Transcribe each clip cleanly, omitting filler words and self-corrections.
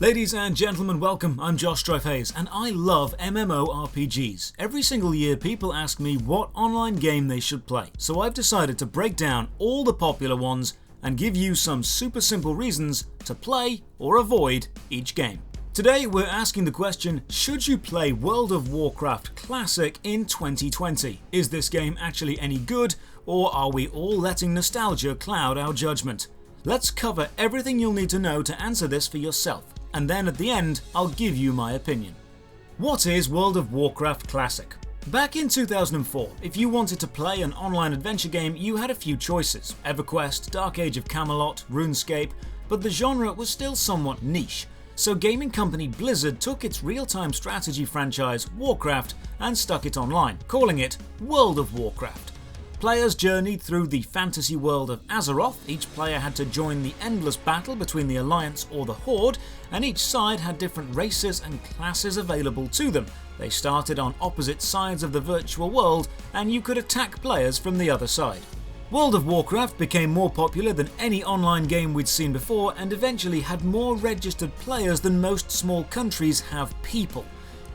Ladies and gentlemen, welcome. I'm Josh Strife Hayes and I love MMORPGs. Every single year people ask me what online game they should play, so I've decided to break down all the popular ones and give you some super simple reasons to play or avoid each game. Today we're asking the question, should you play World of Warcraft Classic in 2020? Is this game actually any good, or are we all letting nostalgia cloud our judgment? Let's cover everything you'll need to know to answer this for yourself. And then at the end, I'll give you my opinion. What is World of Warcraft Classic? Back in 2004, if you wanted to play an online adventure game, you had a few choices: EverQuest, Dark Age of Camelot, RuneScape, but the genre was still somewhat niche. So gaming company Blizzard took its real-time strategy franchise Warcraft and stuck it online, calling it World of Warcraft. Players journeyed through the fantasy world of Azeroth. Each player had to join the endless battle between the Alliance or the Horde, and each side had different races and classes available to them. They started on opposite sides of the virtual world, and you could attack players from the other side. World of Warcraft became more popular than any online game we'd seen before, and eventually had more registered players than most small countries have people.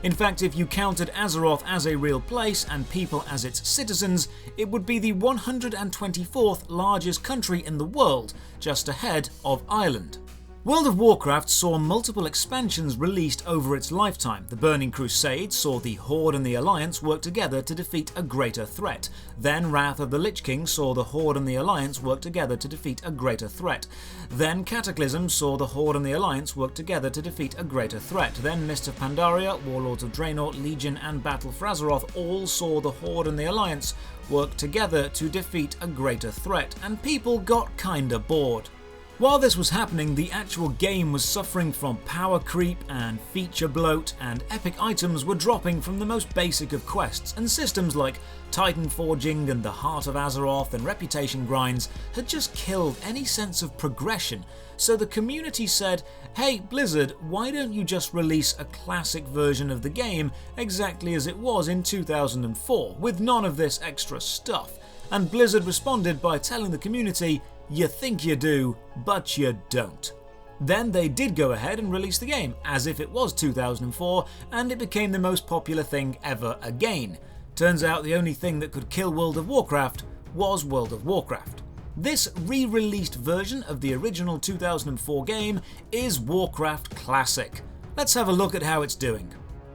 In fact, if you counted Azeroth as a real place and people as its citizens, it would be the 124th largest country in the world, just ahead of Ireland. World of Warcraft saw multiple expansions released over its lifetime. The Burning Crusade saw the Horde and the Alliance work together to defeat a greater threat. Then Wrath of the Lich King saw the Horde and the Alliance work together to defeat a greater threat. Then Cataclysm saw the Horde and the Alliance work together to defeat a greater threat. Then Mist of Pandaria, Warlords of Draenor, Legion and Battle for Azeroth all saw the Horde and the Alliance work together to defeat a greater threat, and people got kinda bored. While this was happening, the actual game was suffering from power creep and feature bloat, and epic items were dropping from the most basic of quests, and systems like Titan Forging and the Heart of Azeroth and reputation grinds had just killed any sense of progression. So the community said, hey Blizzard, why don't you just release a classic version of the game exactly as it was in 2004, with none of this extra stuff? And Blizzard responded by telling the community, you think you do, but you don't. Then they did go ahead and release the game as if it was 2004, and it became the most popular thing ever again. Turns out the only thing that could kill World of Warcraft was World of Warcraft. This re-released version of the original 2004 game is Warcraft Classic. Let's have a look at how it's doing.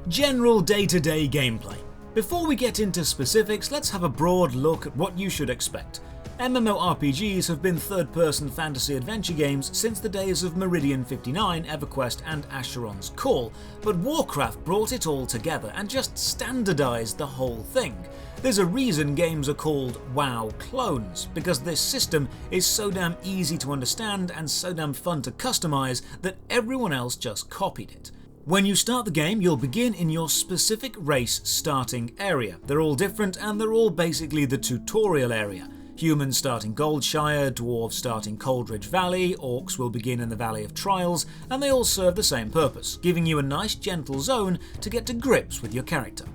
General day-to-day gameplay. Before we get into specifics, let's have a broad look at what you should expect. MMORPGs have been third-person fantasy adventure games since the days of Meridian 59, EverQuest and Asheron's Call, but Warcraft brought it all together and just standardized the whole thing. There's a reason games are called WoW clones, because this system is so damn easy to understand and so damn fun to customize that everyone else just copied it. When you start the game, you'll begin in your specific race starting area. They're all different and they're all basically the tutorial area. Humans starting Goldshire, Dwarves starting Coldridge Valley, Orcs will begin in the Valley of Trials, and they all serve the same purpose, giving you a nice gentle zone to get to grips with your character.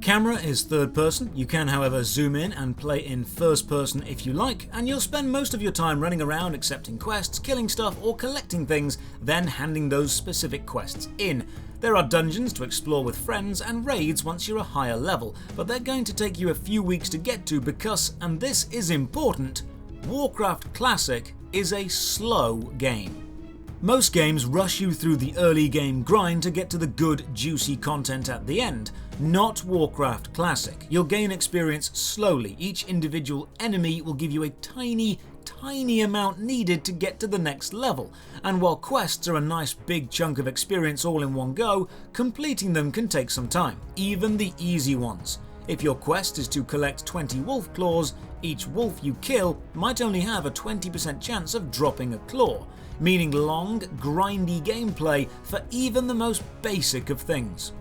Camera is third person. You can however zoom in and play in first person if you like, and you'll spend most of your time running around accepting quests, killing stuff or collecting things, then handing those specific quests in. There are dungeons to explore with friends and raids once you're a higher level, but they're going to take you a few weeks to get to because, and this is important, Warcraft Classic is a slow game. Most games rush you through the early game grind to get to the good, juicy content at the end. Not Warcraft Classic. You'll gain experience slowly. Each individual enemy will give you a tiny amount needed to get to the next level, and while quests are a nice big chunk of experience all in one go, completing them can take some time, even the easy ones. If your quest is to collect 20 wolf claws, each wolf you kill might only have a 20% chance of dropping a claw, meaning long, grindy gameplay for even the most basic of things.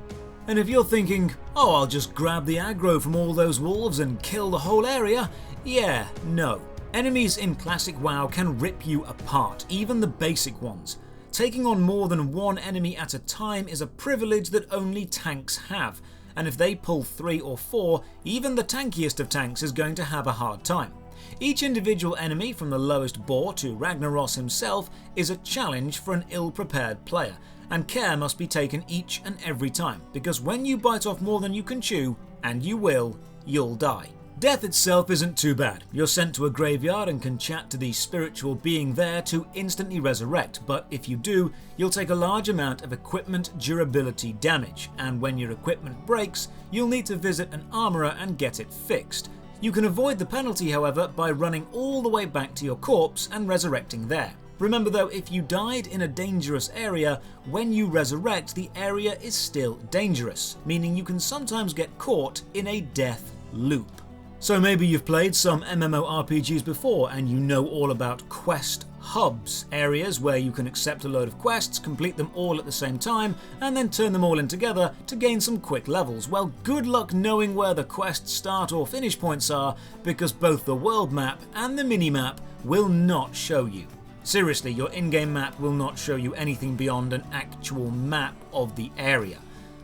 And if you're thinking, oh, I'll just grab the aggro from all those wolves and kill the whole area, yeah, no. Enemies in Classic WoW can rip you apart, even the basic ones. Taking on more than one enemy at a time is a privilege that only tanks have, and if they pull 3 or 4, even the tankiest of tanks is going to have a hard time. Each individual enemy, from the lowest boar to Ragnaros himself, is a challenge for an ill-prepared player, and care must be taken each and every time, because when you bite off more than you can chew, and you will, you'll die. Death itself isn't too bad. You're sent to a graveyard and can chat to the spiritual being there to instantly resurrect, but if you do, you'll take a large amount of equipment durability damage, and when your equipment breaks, you'll need to visit an armourer and get it fixed. You can avoid the penalty, however, by running all the way back to your corpse and resurrecting there. Remember though, if you died in a dangerous area, when you resurrect, the area is still dangerous, meaning you can sometimes get caught in a death loop. So maybe you've played some MMORPGs before and you know all about quest hubs, areas where you can accept a load of quests, complete them all at the same time, and then turn them all in together to gain some quick levels. Well, good luck knowing where the quest start or finish points are, because both the world map and the mini-map will not show you. Seriously, your in-game map will not show you anything beyond an actual map of the area.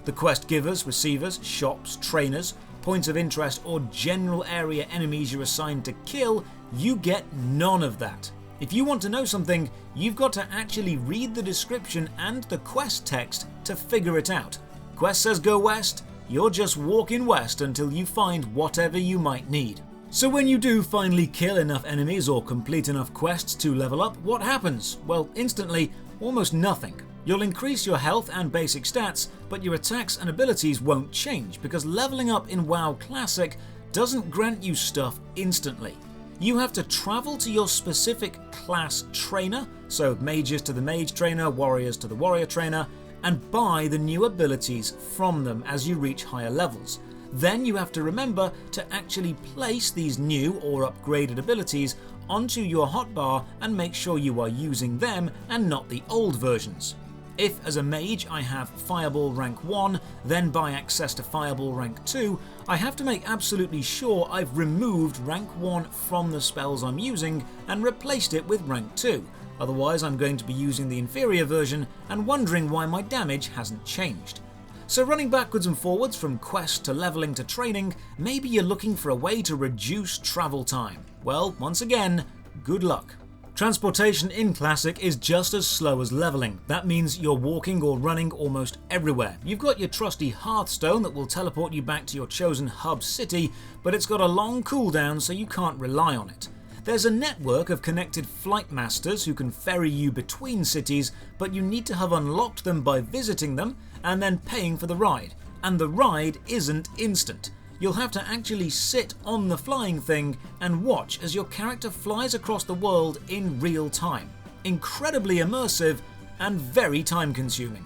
The quest givers, receivers, shops, trainers, points of interest or general area enemies you're assigned to kill, you get none of that. If you want to know something, you've got to actually read the description and the quest text to figure it out. Quest says go west, you're just walking west until you find whatever you might need. So when you do finally kill enough enemies or complete enough quests to level up, what happens? Well, instantly, almost nothing. You'll increase your health and basic stats, but your attacks and abilities won't change because leveling up in WoW Classic doesn't grant you stuff instantly. You have to travel to your specific class trainer, so mages to the mage trainer, warriors to the warrior trainer, and buy the new abilities from them as you reach higher levels. Then you have to remember to actually place these new or upgraded abilities onto your hotbar and make sure you are using them and not the old versions. If, as a mage, I have Fireball rank 1, then buy access to Fireball rank 2, I have to make absolutely sure I've removed rank 1 from the spells I'm using and replaced it with rank 2. Otherwise, I'm going to be using the inferior version and wondering why my damage hasn't changed. So running backwards and forwards from quest to leveling to training, maybe you're looking for a way to reduce travel time. Well, once again, good luck. Transportation in Classic is just as slow as leveling. That means you're walking or running almost everywhere. You've got your trusty Hearthstone that will teleport you back to your chosen hub city, but it's got a long cooldown so you can't rely on it. There's a network of connected flight masters who can ferry you between cities, but you need to have unlocked them by visiting them and then paying for the ride. And the ride isn't instant. You'll have to actually sit on the flying thing and watch as your character flies across the world in real time. Incredibly immersive and very time consuming.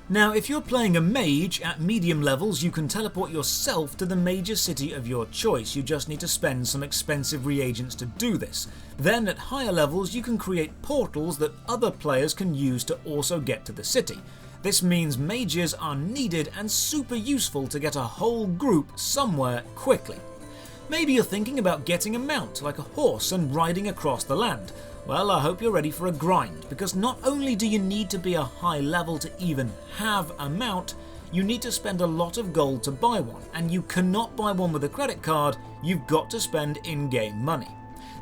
Now, if you're playing a mage at medium levels, you can teleport yourself to the major city of your choice. You just need to spend some expensive reagents to do this. Then at higher levels, you can create portals that other players can use to also get to the city. This means mages are needed and super useful to get a whole group somewhere quickly. Maybe you're thinking about getting a mount like a horse and riding across the land. Well, I hope you're ready for a grind, because not only do you need to be a high level to even have a mount, you need to spend a lot of gold to buy one, and you cannot buy one with a credit card, you've got to spend in-game money.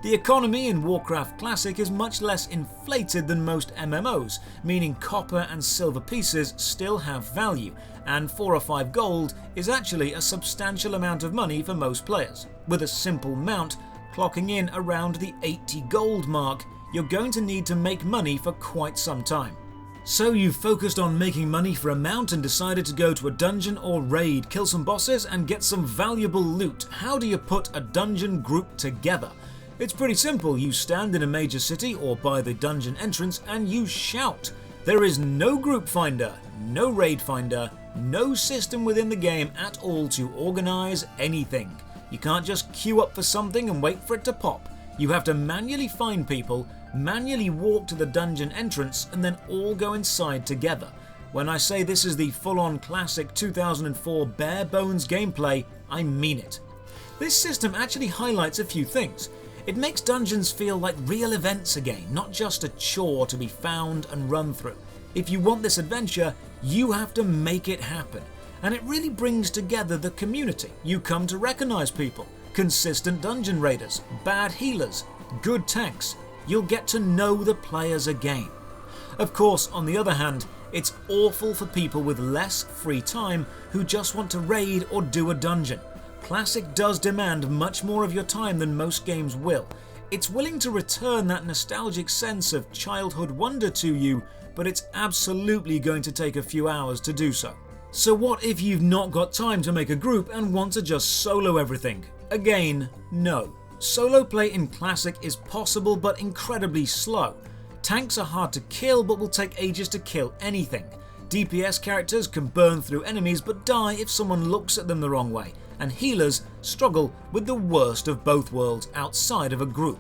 The economy in Warcraft Classic is much less inflated than most MMOs, meaning copper and silver pieces still have value, and 4 or 5 gold is actually a substantial amount of money for most players. With a simple mount clocking in around the 80 gold mark, you're going to need to make money for quite some time. So you've focused on making money for a mount and decided to go to a dungeon or raid, kill some bosses and get some valuable loot. How do you put a dungeon group together? It's pretty simple. You stand in a major city or by the dungeon entrance and you shout. There is no group finder, no raid finder, no system within the game at all to organize anything. You can't just queue up for something and wait for it to pop. You have to manually find people, manually walk to the dungeon entrance, and then all go inside together. When I say this is the full-on classic 2004 bare bones gameplay, I mean it. This system actually highlights a few things. It makes dungeons feel like real events again, not just a chore to be found and run through. If you want this adventure, you have to make it happen. And it really brings together the community. You come to recognize people, consistent dungeon raiders, bad healers, good tanks. You'll get to know the players again. Of course, on the other hand, It's awful for people with less free time who just want to raid or do a dungeon. Classic does demand much more of your time than most games will. It's willing to return that nostalgic sense of childhood wonder to you, but it's absolutely going to take a few hours to do so. So what if you've not got time to make a group and want to just solo everything? Again, no. Solo play in Classic is possible but incredibly slow. Tanks are hard to kill but will take ages to kill anything. DPS characters can burn through enemies but die if someone looks at them the wrong way, and healers struggle with the worst of both worlds outside of a group.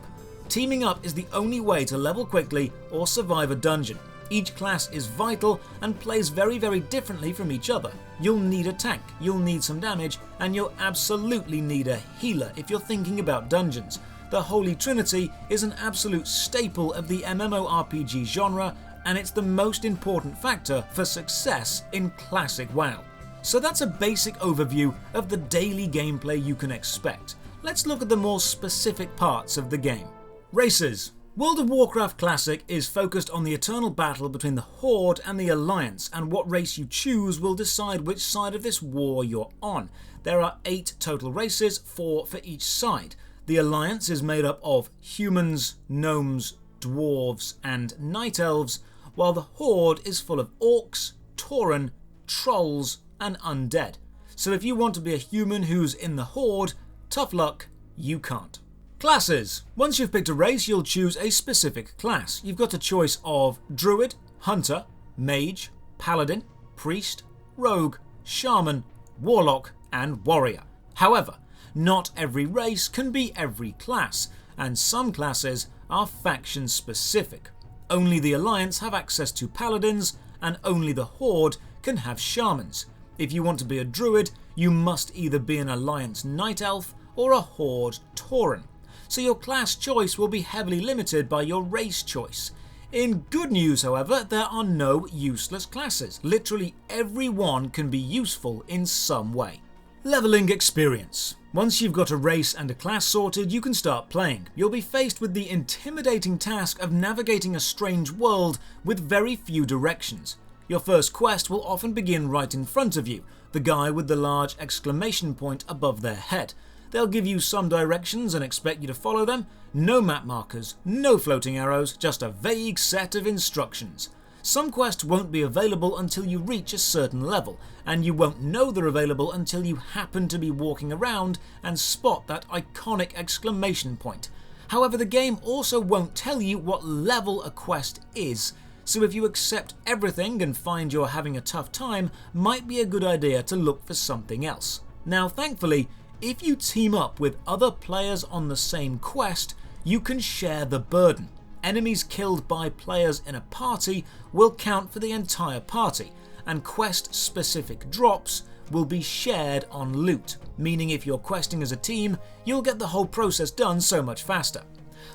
Teaming up is the only way to level quickly or survive a dungeon. Each class is vital and plays very differently from each other. You'll need a tank, you'll need some damage, and you'll absolutely need a healer if you're thinking about dungeons. The Holy Trinity is an absolute staple of the MMORPG genre, and it's the most important factor for success in Classic WoW. So that's a basic overview of the daily gameplay you can expect. Let's look at the more specific parts of the game. Races. World of Warcraft Classic is focused on the eternal battle between the Horde and the Alliance, and what race you choose will decide which side of this war you're on. There are 8 total races, 4 for each side. The Alliance is made up of humans, gnomes, dwarves and night elves, while the Horde is full of orcs, tauren, trolls and undead. So if you want to be a human who's in the Horde, tough luck, you can't. Classes. Once you've picked a race, you'll choose a specific class. You've got a choice of Druid, Hunter, Mage, Paladin, Priest, Rogue, Shaman, Warlock and Warrior. However, not every race can be every class, and some classes are faction specific. Only the Alliance have access to Paladins, and only the Horde can have Shamans. If you want to be a Druid, you must either be an Alliance Night Elf or a Horde Tauren. So your class choice will be heavily limited by your race choice. In good news, however, there are no useless classes. Literally everyone can be useful in some way. Leveling experience. Once you've got a race and a class sorted, you can start playing. You'll be faced with the intimidating task of navigating a strange world with very few directions. Your first quest will often begin right in front of you, the guy with the large exclamation point above their head. They'll give you some directions and expect you to follow them. No map markers, no floating arrows, just a vague set of instructions. Some quests won't be available until you reach a certain level, and you won't know they're available until you happen to be walking around and spot that iconic exclamation point. However, the game also won't tell you what level a quest is, so if you accept everything and find you're having a tough time, might be a good idea to look for something else. Now, thankfully, if you team up with other players on the same quest, you can share the burden. Enemies killed by players in a party will count for the entire party, and quest-specific drops will be shared on loot, meaning if you're questing as a team, you'll get the whole process done so much faster.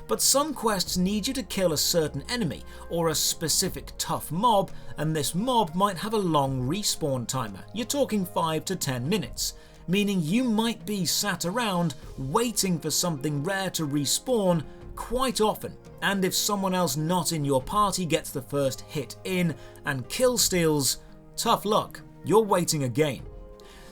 But some quests need you to kill a certain enemy or a specific tough mob, and this mob might have a long respawn timer. You're talking 5 to 10 minutes. Meaning you might be sat around waiting for something rare to respawn quite often, and if someone else not in your party gets the first hit in and kill steals, tough luck, you're waiting again.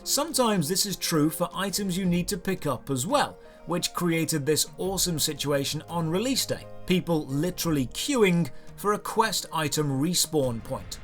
Sometimes this is true for items you need to pick up as well, which created this awesome situation on release day, people literally queuing for a quest item respawn point.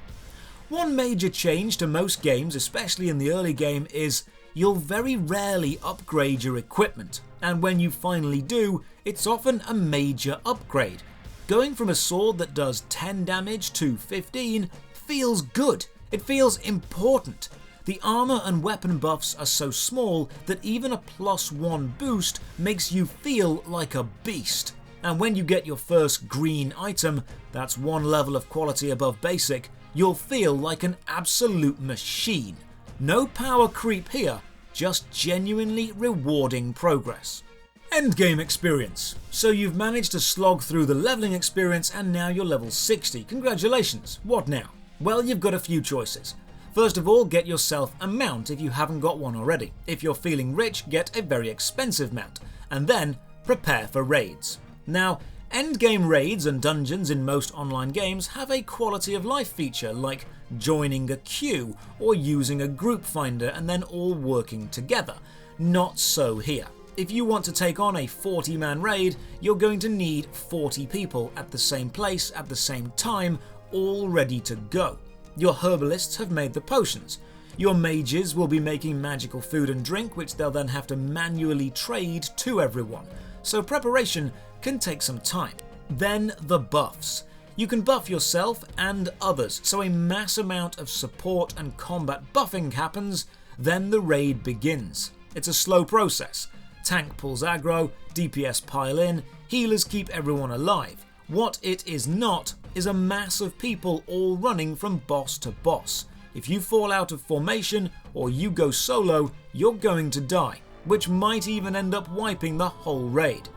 One major change to most games, especially in the early game, is you'll very rarely upgrade your equipment, and when you finally do, it's often a major upgrade. Going from a sword that does 10 damage to 15 feels good, it feels important. The armor and weapon buffs are so small that even a +1 boost makes you feel like a beast. And when you get your first green item, that's one level of quality above basic, you'll feel like an absolute machine. No power creep here, just genuinely rewarding progress. Endgame experience. So you've managed to slog through the leveling experience and now you're level 60. Congratulations. What now? Well, you've got a few choices. First of all, get yourself a mount if you haven't got one already. If you're feeling rich, get a very expensive mount. And then prepare for raids. Now, endgame raids and dungeons in most online games have a quality of life feature like joining a queue or using a group finder and then all working together. Not so here. If you want to take on a 40-man raid, you're going to need 40 people at the same place at the same time, all ready to go. Your herbalists have made the potions. Your mages will be making magical food and drink, which they'll then have to manually trade to everyone. So preparation can take some time. Then the buffs. You can buff yourself and others, so a mass amount of support and combat buffing happens, then the raid begins. It's a slow process. Tank pulls aggro, DPS pile in, healers keep everyone alive. What it is not is a mass of people all running from boss to boss. If you fall out of formation or you go solo, you're going to die, which might even end up wiping the whole raid.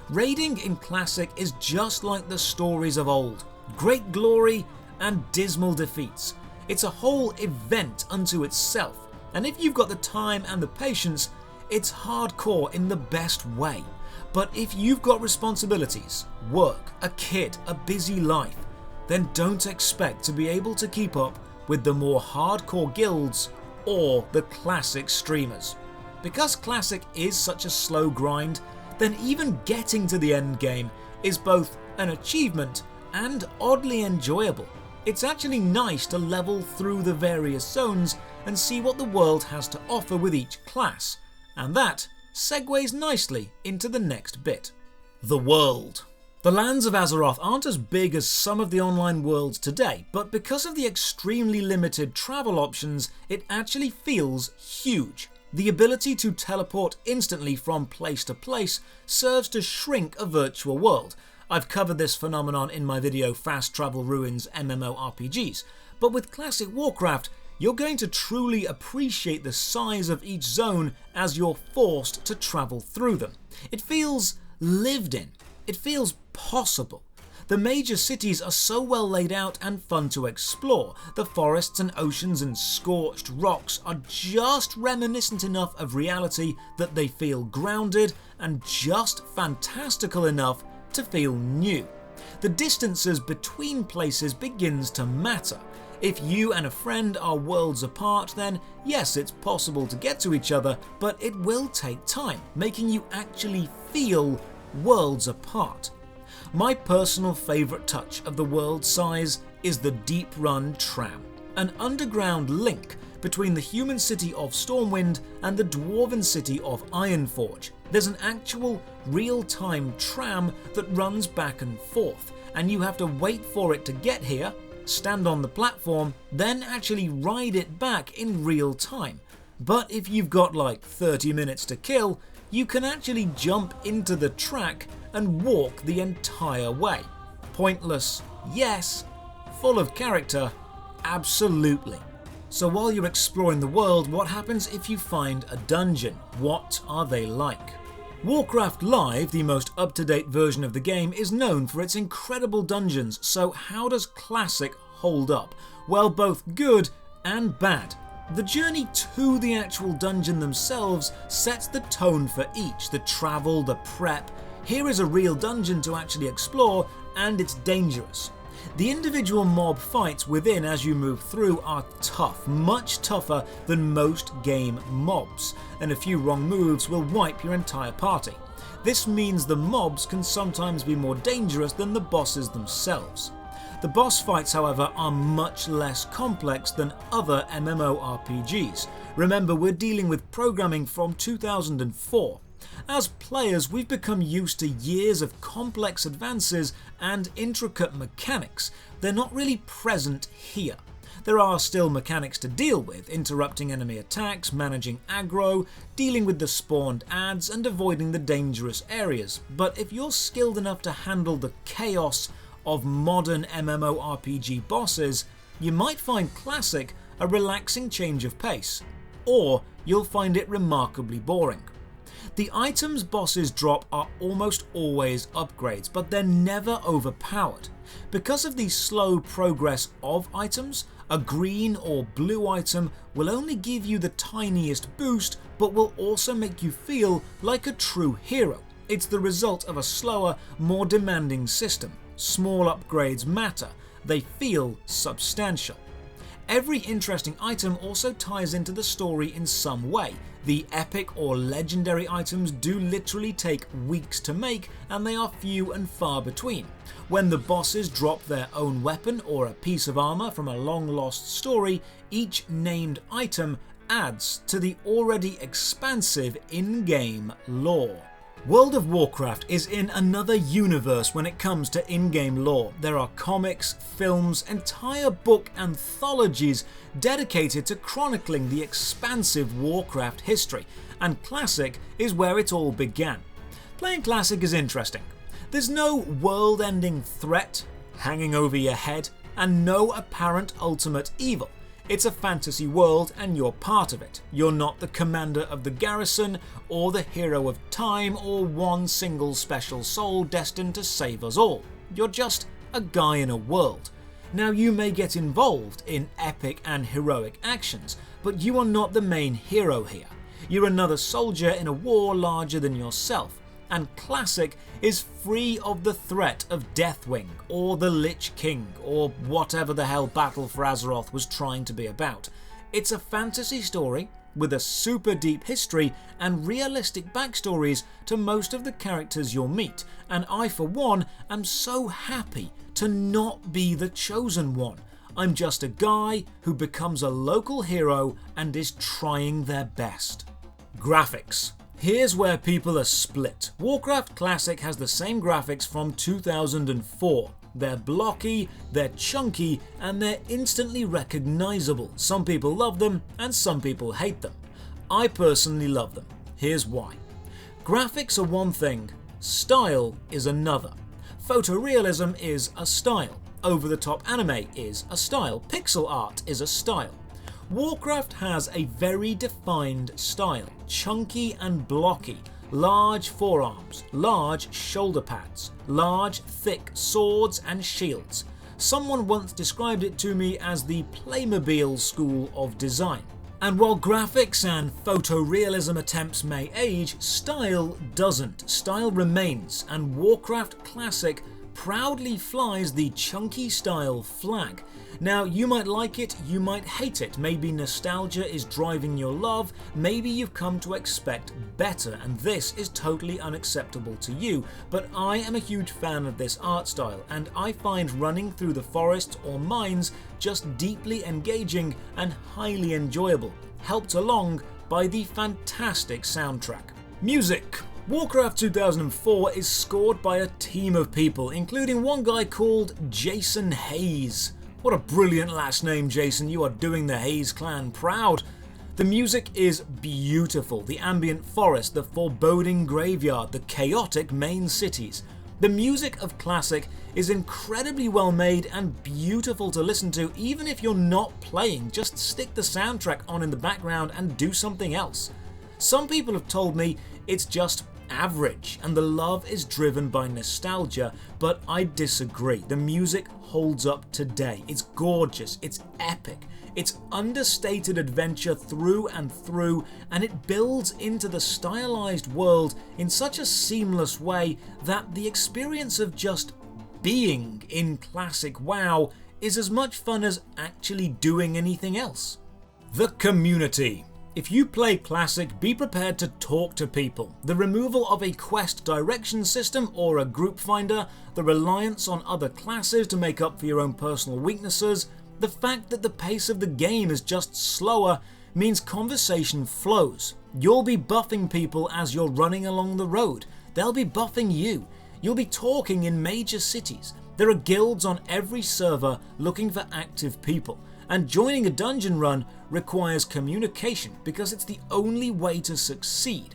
Raiding in Classic is just like the stories of old. Great glory and dismal defeats. It's a whole event unto itself, and if you've got the time and the patience, it's hardcore in the best way. But if you've got responsibilities, work, a kid, a busy life, then don't expect to be able to keep up with the more hardcore guilds or the Classic streamers. Because Classic is such a slow grind, then even getting to the end game is both an achievement and oddly enjoyable. It's actually nice to level through the various zones and see what the world has to offer with each class. And that segues nicely into the next bit. The world. The lands of Azeroth aren't as big as some of the online worlds today, but because of the extremely limited travel options, it actually feels huge. The ability to teleport instantly from place to place serves to shrink a virtual world. I've covered this phenomenon in my video Fast Travel Ruins MMORPGs, but with Classic Warcraft, you're going to truly appreciate the size of each zone as you're forced to travel through them. It feels lived in. It feels possible. The major cities are so well laid out and fun to explore. The forests and oceans and scorched rocks are just reminiscent enough of reality that they feel grounded and just fantastical enough to feel new. The distances between places begins to matter. If you and a friend are worlds apart, then yes, it's possible to get to each other, but it will take time, making you actually feel worlds apart. My personal favourite touch of the world size is the Deep Run Tram, an underground link between the human city of Stormwind and the dwarven city of Ironforge. There's an actual real-time tram that runs back and forth, and you have to wait for it to get here, stand on the platform, then actually ride it back in real time. But if you've got like 30 minutes to kill, you can actually jump into the track and walk the entire way. Pointless, yes. Full of character, absolutely. So while you're exploring the world, what happens if you find a dungeon? What are they like? Warcraft Live, the most up-to-date version of the game, is known for its incredible dungeons, so how does Classic hold up? Well, both good and bad. The journey to the actual dungeon themselves sets the tone for each, the travel, the prep. Here is a real dungeon to actually explore, and it's dangerous. The individual mob fights within as you move through are tough, much tougher than most game mobs, and a few wrong moves will wipe your entire party. This means the mobs can sometimes be more dangerous than the bosses themselves. The boss fights, however, are much less complex than other MMORPGs. Remember, we're dealing with programming from 2004. As players, we've become used to years of complex advances and intricate mechanics. They're not really present here. There are still mechanics to deal with, interrupting enemy attacks, managing aggro, dealing with the spawned adds, and avoiding the dangerous areas. But if you're skilled enough to handle the chaos of modern MMORPG bosses, you might find Classic a relaxing change of pace, or you'll find it remarkably boring. The items bosses drop are almost always upgrades, but they're never overpowered. Because of the slow progress of items, a green or blue item will only give you the tiniest boost, but will also make you feel like a true hero. It's the result of a slower, more demanding system. Small upgrades matter, they feel substantial. Every interesting item also ties into the story in some way. The epic or legendary items do literally take weeks to make, and they are few and far between. When the bosses drop their own weapon or a piece of armor from a long lost story, each named item adds to the already expansive in-game lore. World of Warcraft is in another universe when it comes to in-game lore. There are comics, films, entire book anthologies dedicated to chronicling the expansive Warcraft history, and Classic is where it all began. Playing Classic is interesting. There's no world-ending threat hanging over your head, and no apparent ultimate evil. It's a fantasy world and you're part of it. You're not the commander of the garrison, or the hero of time, or one single special soul destined to save us all. You're just a guy in a world. Now, you may get involved in epic and heroic actions, but you are not the main hero here. You're another soldier in a war larger than yourself. And Classic is free of the threat of Deathwing, or the Lich King, or whatever the hell Battle for Azeroth was trying to be about. It's a fantasy story with a super deep history and realistic backstories to most of the characters you'll meet, and I for one am so happy to not be the chosen one. I'm just a guy who becomes a local hero and is trying their best. Graphics. Here's where people are split. Warcraft Classic has the same graphics from 2004. They're blocky, they're chunky, and they're instantly recognizable. Some people love them, and some people hate them. I personally love them. Here's why. Graphics are one thing, style is another. Photorealism is a style. Over-the-top anime is a style. Pixel art is a style. Warcraft has a very defined style, chunky and blocky, large forearms, large shoulder pads, large thick swords and shields. Someone once described it to me as the Playmobil school of design. And while graphics and photorealism attempts may age, style doesn't. Style remains, and Warcraft Classic proudly flies the chunky style flag. Now, you might like it, you might hate it, maybe nostalgia is driving your love, maybe you've come to expect better, and this is totally unacceptable to you, but I am a huge fan of this art style, and I find running through the forests or mines just deeply engaging and highly enjoyable, helped along by the fantastic soundtrack. Music. Warcraft 2004 is scored by a team of people, including one guy called Jason Hayes. What a brilliant last name, Jason. You are doing the Hayes clan proud. The music is beautiful. The ambient forest, the foreboding graveyard, the chaotic main cities. The music of Classic is incredibly well made and beautiful to listen to, even if you're not playing. Just stick the soundtrack on in the background and do something else. Some people have told me it's just average and the love is driven by nostalgia, but I disagree. The music holds up today. It's gorgeous, it's epic, it's understated adventure through and through, and it builds into the stylized world in such a seamless way that the experience of just being in Classic WoW is as much fun as actually doing anything else. The community. If you play Classic, be prepared to talk to people. The removal of a quest direction system or a group finder, the reliance on other classes to make up for your own personal weaknesses, the fact that the pace of the game is just slower means conversation flows. You'll be buffing people as you're running along the road. They'll be buffing you. You'll be talking in major cities. There are guilds on every server looking for active people. And joining a dungeon run requires communication because it's the only way to succeed.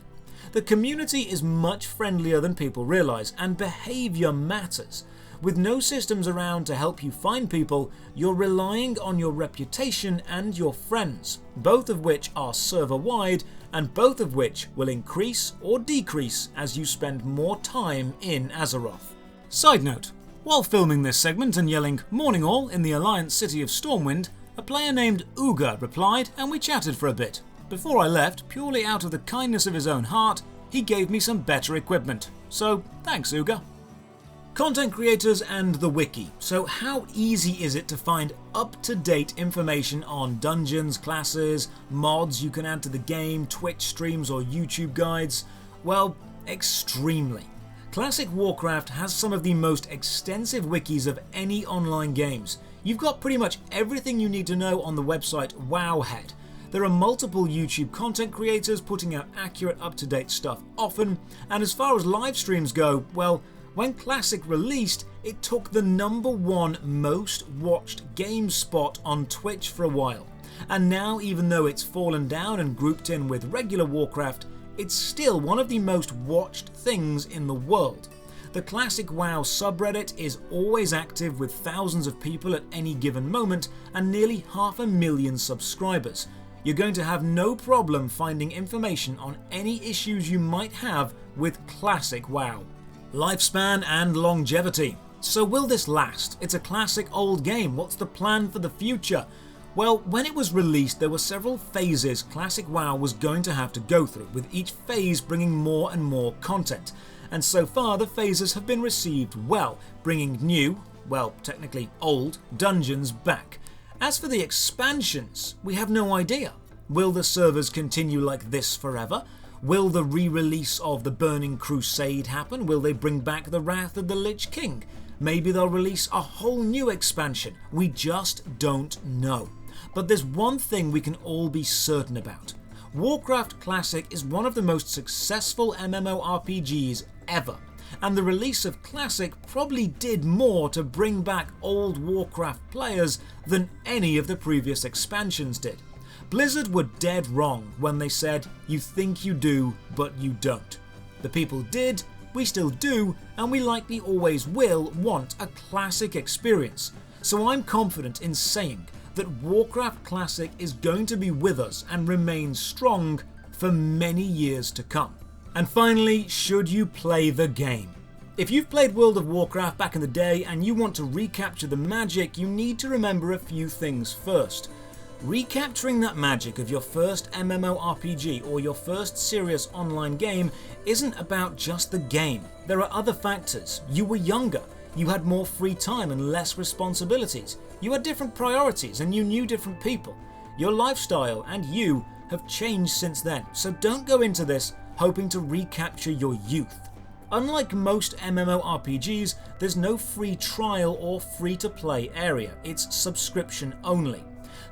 The community is much friendlier than people realize, and behavior matters. With no systems around to help you find people, you're relying on your reputation and your friends, both of which are server-wide and both of which will increase or decrease as you spend more time in Azeroth. Side note, while filming this segment and yelling "Morning all" in the Alliance city of Stormwind, a player named Uga replied and we chatted for a bit. Before I left, purely out of the kindness of his own heart, he gave me some better equipment. So thanks, Uga. Content creators and the wiki. So how easy is it to find up-to-date information on dungeons, classes, mods you can add to the game, Twitch streams or YouTube guides? Well, extremely. Classic Warcraft has some of the most extensive wikis of any online games. You've got pretty much everything you need to know on the website Wowhead. There are multiple YouTube content creators putting out accurate, up-to-date stuff often, and as far as live streams go, well, when Classic released, it took the #1 most watched game spot on Twitch for a while. And now, even though it's fallen down and grouped in with regular Warcraft, it's still one of the most watched things in the world. The Classic WoW subreddit is always active with thousands of people at any given moment and nearly 500,000 subscribers. You're going to have no problem finding information on any issues you might have with Classic WoW. Lifespan and longevity. So will this last? It's a classic old game. What's the plan for the future? Well, when it was released, there were several phases Classic WoW was going to have to go through, with each phase bringing more and more content. And so far, the phases have been received well, bringing new, well, technically old, dungeons back. As for the expansions, we have no idea. Will the servers continue like this forever? Will the re-release of the Burning Crusade happen? Will they bring back the Wrath of the Lich King? Maybe they'll release a whole new expansion. We just don't know. But there's one thing we can all be certain about. Warcraft Classic is one of the most successful MMORPGs ever. And the release of Classic probably did more to bring back old Warcraft players than any of the previous expansions did. Blizzard were dead wrong when they said, you think you do, but you don't. The people did, we still do, and we likely always will want a classic experience. So I'm confident in saying that Warcraft Classic is going to be with us and remain strong for many years to come. And finally, should you play the game? If you've played World of Warcraft back in the day and you want to recapture the magic, you need to remember a few things first. Recapturing that magic of your first MMORPG or your first serious online game isn't about just the game. There are other factors. You were younger, you had more free time and less responsibilities. You had different priorities and you knew different people. Your lifestyle and you have changed since then, so don't go into this hoping to recapture your youth. Unlike most MMORPGs, there's no free trial or free-to-play area. It's subscription only.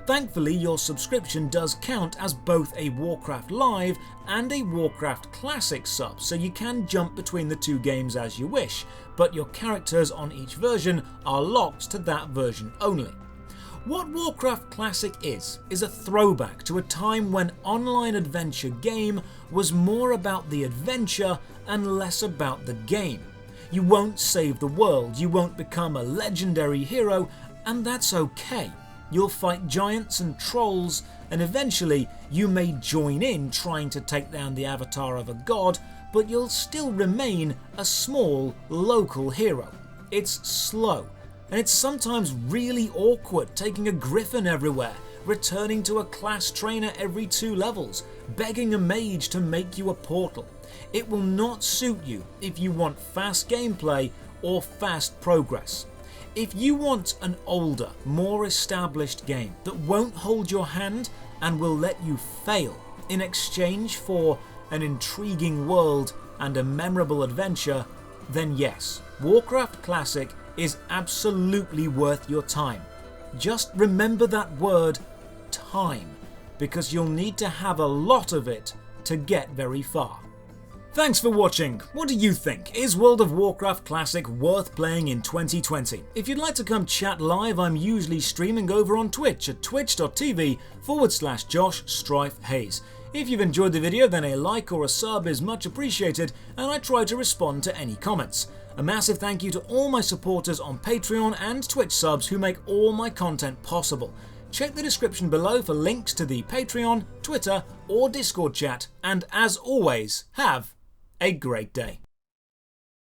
Thankfully, your subscription does count as both a Warcraft Live and a Warcraft Classic sub, so you can jump between the two games as you wish, but your characters on each version are locked to that version only. What Warcraft Classic is a throwback to a time when online adventure game was more about the adventure and less about the game. You won't save the world, you won't become a legendary hero, and that's okay. You'll fight giants and trolls, and eventually you may join in trying to take down the avatar of a god, but you'll still remain a small local hero. It's slow, and it's sometimes really awkward taking a griffin everywhere, returning to a class trainer every 2 levels, begging a mage to make you a portal. It will not suit you if you want fast gameplay or fast progress. If you want an older, more established game that won't hold your hand and will let you fail in exchange for an intriguing world and a memorable adventure, then yes, Warcraft Classic is absolutely worth your time. Just remember that word, time, because you'll need to have a lot of it to get very far. Thanks for watching. What do you think? Is World of Warcraft Classic worth playing in 2020? If you'd like to come chat live, I'm usually streaming over on Twitch at twitch.tv/Josh Strife Hayes. If you've enjoyed the video, then a like or a sub is much appreciated, and I try to respond to any comments. A massive thank you to all my supporters on Patreon and Twitch subs who make all my content possible. Check the description below for links to the Patreon, Twitter, or Discord chat, and as always, have a great day.